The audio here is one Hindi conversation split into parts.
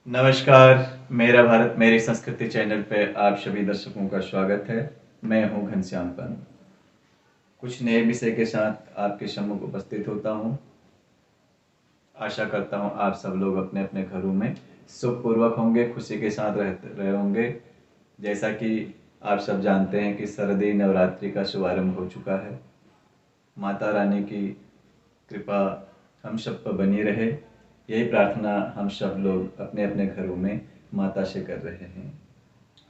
नमस्कार। मेरा भारत मेरी संस्कृति चैनल पे आप सभी दर्शकों का स्वागत है। मैं हूं घनश्याम पंत। कुछ नए विषय के साथ आपके सम्मुख उपस्थित होता हूं। आशा करता हूं आप सब लोग अपने अपने घरों में सुखपूर्वक होंगे, खुशी के साथ रहे होंगे। जैसा कि आप सब जानते हैं कि शारदीय नवरात्रि का शुभारंभ हो चुका है। माता रानी की कृपा हम सब पर बनी रहे, यही प्रार्थना हम सब लोग अपने अपने घरों में माता से कर रहे हैं।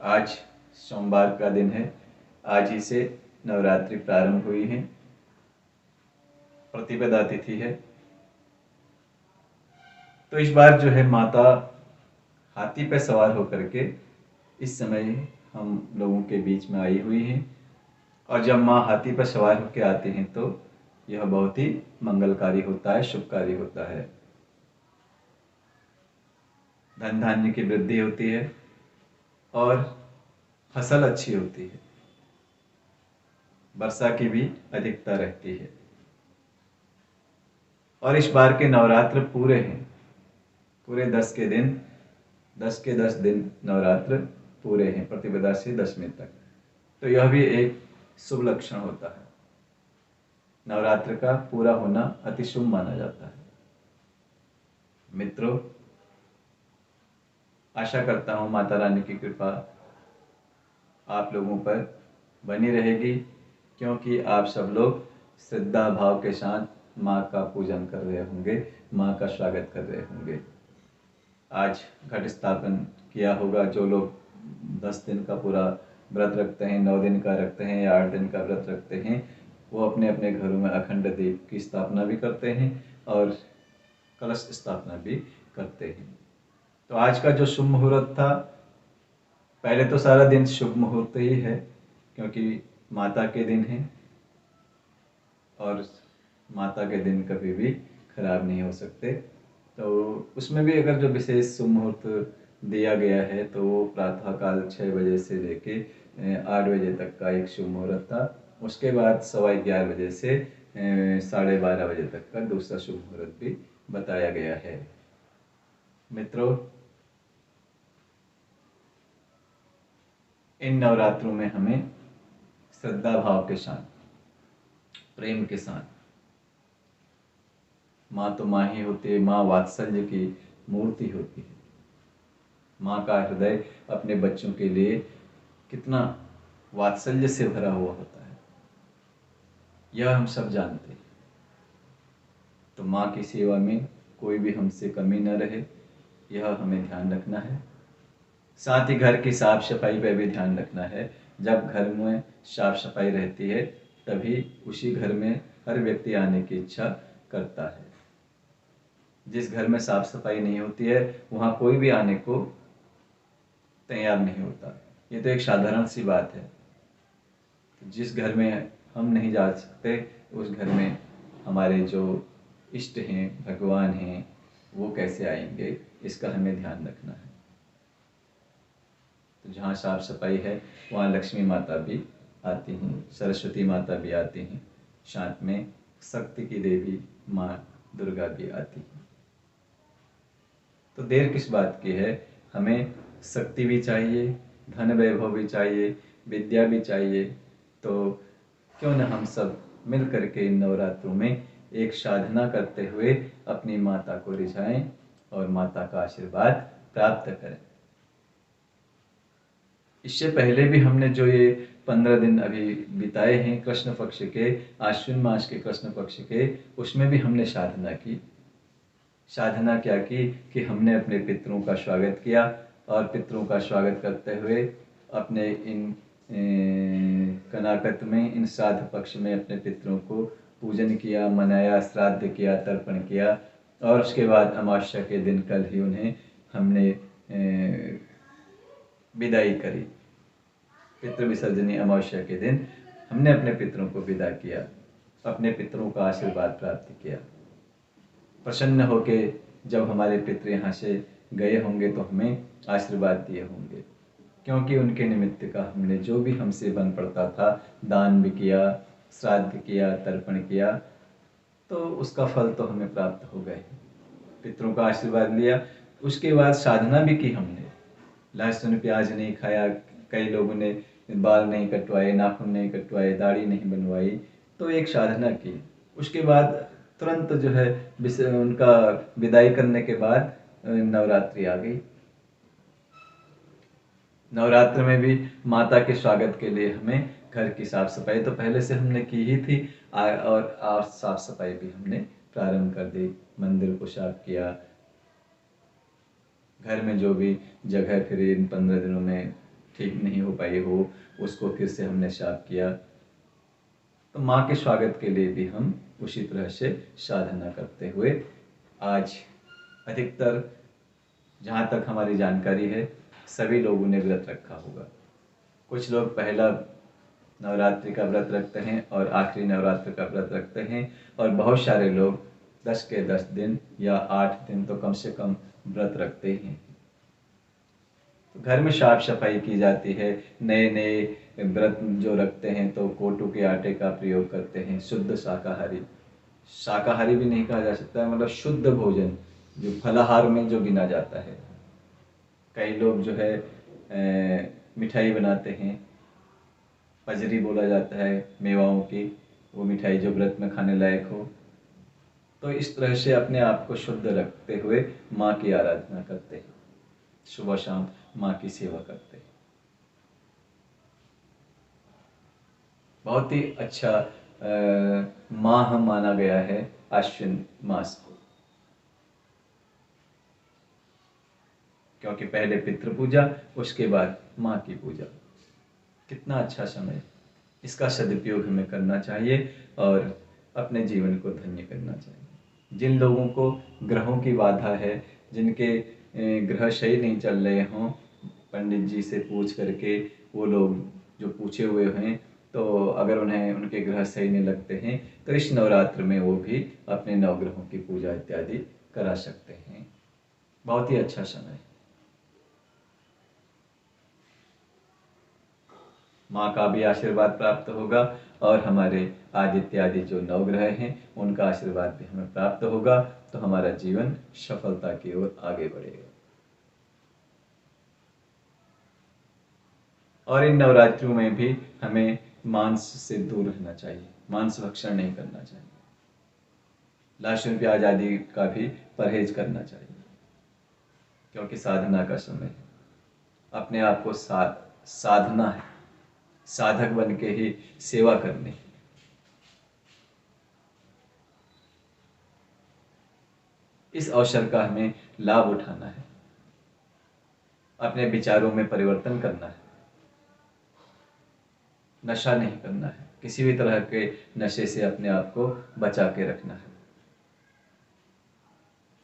आज सोमवार का दिन है। आज ही से नवरात्रि प्रारंभ हुई है। प्रतिपदा तिथि है। तो इस बार जो है माता हाथी पर सवार होकर के इस समय हम लोगों के बीच में आई हुई हैं। और जब माँ हाथी पर सवार होकर आती हैं तो यह बहुत ही मंगलकारी होता है, शुभकारी होता है। धन धान्य की वृद्धि होती है और फसल अच्छी होती है। वर्षा की भी अधिकता रहती है। और इस बार के नवरात्र पूरे हैं, पूरे 10 के दिन, 10 के 10 दिन नवरात्र पूरे हैं, प्रतिपदा से दशमी तक। तो यह भी एक शुभ लक्षण होता है। नवरात्र का पूरा होना अति शुभ माना जाता है। मित्रों, आशा करता हूँ माता रानी की कृपा आप लोगों पर बनी रहेगी, क्योंकि आप सब लोग श्रद्धा भाव के साथ माँ का पूजन कर रहे होंगे, माँ का स्वागत कर रहे होंगे। आज घट स्थापन किया होगा। जो लोग 10 दिन का पूरा व्रत रखते हैं, 9 दिन का रखते हैं या 8 दिन का व्रत रखते हैं, वो अपने अपने घरों में अखंड दीप की स्थापना भी करते हैं और कलश स्थापना भी करते हैं। तो आज का जो शुभ मुहूर्त था, पहले तो सारा दिन शुभ मुहूर्त ही है, क्योंकि माता के दिन है और माता के दिन कभी भी खराब नहीं हो सकते। तो उसमें भी अगर जो विशेष शुभ मुहूर्त दिया गया है तो वो प्रातःकाल 6 बजे से लेके 8 बजे तक का एक शुभ मुहूर्त था। उसके बाद 11:15 बजे से 12:30 बजे तक का दूसरा शुभ मुहूर्त भी बताया गया है। मित्रों, इन नवरात्रों में हमें श्रद्धा भाव के साथ, प्रेम के साथ, माँ तो माँ ही होती है, माँ वात्सल्य की मूर्ति होती है। माँ का हृदय अपने बच्चों के लिए कितना वात्सल्य से भरा हुआ होता है, यह हम सब जानते हैं। तो माँ की सेवा में कोई भी हमसे कमी न रहे, यह हमें ध्यान रखना है। साथ ही घर की साफ सफाई पर भी ध्यान रखना है। जब घर में साफ सफाई रहती है तभी उसी घर में हर व्यक्ति आने की इच्छा करता है। जिस घर में साफ सफाई नहीं होती है वहाँ कोई भी आने को तैयार नहीं होता। ये तो एक साधारण सी बात है। जिस घर में हम नहीं जा सकते उस घर में हमारे जो इष्ट हैं, भगवान हैं, वो कैसे आएंगे, इसका हमें ध्यान रखना है। तो जहाँ साफ सफाई है वहाँ लक्ष्मी माता भी आती हैं, सरस्वती माता भी आती हैं, साथ में शक्ति की देवी माँ दुर्गा भी आती हैं। तो देर किस बात की है, हमें शक्ति भी चाहिए, धन वैभव भी चाहिए, विद्या भी चाहिए। तो क्यों न हम सब मिल करके इन नवरात्रों में एक साधना करते हुए अपनी माता को रिझाएं और माता का आशीर्वाद प्राप्त करें। इससे पहले भी हमने जो ये 15 दिन अभी बिताए हैं कृष्ण पक्ष के, आश्विन मास के कृष्ण पक्ष के, उसमें भी हमने साधना की। साधना क्या की कि हमने अपने पितरों का स्वागत किया और पितरों का स्वागत करते हुए अपने इन कनाकत में, इन श्राद्ध पक्ष में अपने पितरों को पूजन किया, मनाया, श्राद्ध किया, तर्पण किया। और उसके बाद अमावस्या के दिन कल ही उन्हें हमने विदाई करी। पितृ विसर्जनी अमावस्या के दिन हमने अपने पितरों को विदा किया, अपने पितरों का आशीर्वाद प्राप्त किया। प्रसन्न होके जब हमारे पितृ यहाँ से गए होंगे तो हमें आशीर्वाद दिए होंगे, क्योंकि उनके निमित्त का हमने जो भी हमसे बन पड़ता था, दान भी किया, श्राद्ध किया, तर्पण किया, तो उसका फल तो हमें प्राप्त हो गए। पितरों का आशीर्वाद लिया उसके बाद साधना भी की हमने, लहसुन प्याज नहीं खाया, कई लोगों ने बाल नहीं कटवाए, नाखून नहीं कटवाए, दाढ़ी नहीं बनवाई, तो एक साधना की। उसके बाद तुरंत जो है उनका विदाई करने के बाद नवरात्रि आ गई। नवरात्र में भी माता के स्वागत के लिए हमें घर की साफ सफाई तो पहले से हमने की ही थी, और आज साफ सफाई भी हमने प्रारंभ कर दी। मंदिर को साफ किया, घर में जो भी जगह फिर इन 15 दिनों में ठीक नहीं हो पाई हो, उसको फिर से हमने साफ किया। तो माँ के स्वागत के लिए भी हम उसी तरह से साधना करते हुए आज अधिकतर, जहाँ तक हमारी जानकारी है, सभी लोगों ने व्रत रखा होगा। कुछ लोग पहला नवरात्रि का व्रत रखते हैं और आखिरी नवरात्रि का व्रत रखते हैं, और बहुत सारे लोग 10 के 10 दिन या 8 दिन तो कम से कम व्रत रखते हैं। तो घर में साफ सफाई की जाती है। नए नए व्रत जो रखते हैं तो कोटू के आटे का प्रयोग करते हैं। शुद्ध शाकाहारी, शाकाहारी भी नहीं कहा जा सकता है, मतलब शुद्ध भोजन जो फलाहार में जो गिना जाता है। कई लोग जो है मिठाई बनाते हैं, पजरी बोला जाता है मेवाओं की, वो मिठाई जो व्रत में खाने लायक हो। तो इस तरह से अपने आप को शुद्ध रखते हुए माँ की आराधना करते हैं, सुबह शाम माँ की सेवा करते हैं। बहुत ही अच्छा माह माना गया है आश्विन मास को, क्योंकि पहले पितृ पूजा, उसके बाद माँ की पूजा। कितना अच्छा समय, इसका सदुपयोग हमें करना चाहिए और अपने जीवन को धन्य करना चाहिए। जिन लोगों को ग्रहों की बाधा है, जिनके ग्रह सही नहीं चल रहे हों, पंडित जी से पूछ करके, वो लोग जो पूछे हुए हैं, तो अगर उन्हें उनके ग्रह सही नहीं लगते हैं तो इस नवरात्र में वो भी अपने नवग्रहों की पूजा इत्यादि करा सकते हैं। बहुत ही अच्छा समय है। माँ का भी आशीर्वाद प्राप्त होगा और हमारे आदित्य आदि जो नवग्रह हैं उनका आशीर्वाद भी हमें प्राप्त होगा, तो हमारा जीवन सफलता की ओर आगे बढ़ेगा। और इन नवरात्रियों में भी हमें मांस से दूर रहना चाहिए, मांस भक्षण नहीं करना चाहिए, लहसुन प्याज आदि का भी परहेज करना चाहिए, क्योंकि साधना का समय है। अपने आप को साधना है, साधक बन के ही सेवा करनी है। इस अवसर का हमें लाभ उठाना है, अपने विचारों में परिवर्तन करना है, नशा नहीं करना है, किसी भी तरह के नशे से अपने आप को बचा के रखना है।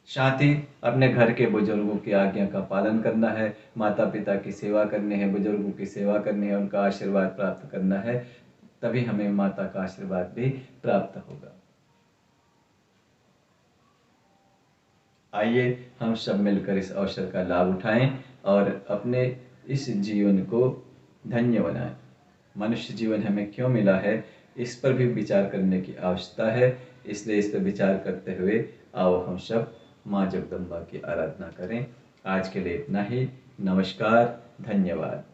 साथ ही अपने घर के बुजुर्गों की आज्ञा का पालन करना है, माता पिता की सेवा करनी है, बुजुर्गों की सेवा करनी है, उनका आशीर्वाद प्राप्त करना है, तभी हमें माता का आशीर्वाद भी प्राप्त होगा। आइए हम सब मिलकर इस अवसर का लाभ उठाएं और अपने इस जीवन को धन्य बनाएं। मनुष्य जीवन हमें क्यों मिला है, इस पर भी विचार करने की आवश्यकता है। इसलिए इस पर विचार करते हुए आओ हम सब माँ जगदम्बा की आराधना करें। आज के लिए इतना ही। नमस्कार, धन्यवाद।